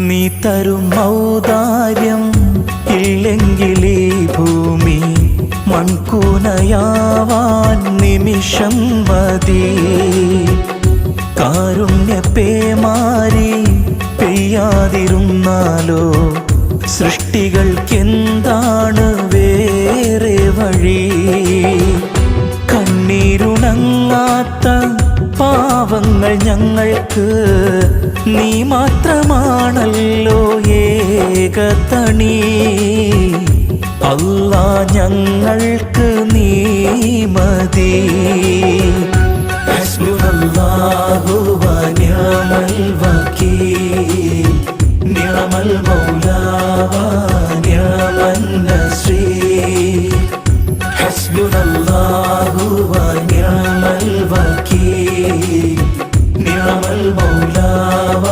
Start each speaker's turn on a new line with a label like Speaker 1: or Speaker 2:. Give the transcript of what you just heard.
Speaker 1: നീ തരും ഔദാര്യം ഇല്ലെങ്കിലീ ഭൂമി മൺകൂനയാവാൻ നിമിഷം മതി. കാരുണ്യപ്പേമാരി പെയ്യാതിരുന്നാലോ സൃഷ്ടികൾക്കെന്താണ് വേറെ വഴി? കണ്ണീരുണങ്ങാത്ത പാവങ്ങൾ ഞങ്ങൾക്ക് നീ മാത്രമാണല്ലോ ഏകതണി. അല്ലാ ഞങ്ങൾക്ക് നീ മതി. ഹസ്ബുനല്ലാഹു വ നിഅമൽ വകീൽ, നിഅമൽ മൗലാ വ നിഅമൻ നസീർ. ഹസ്ബുനല്ലാഹു വ നിഅമൽ വകീൽ, നിഅമൽ മൗലാ വ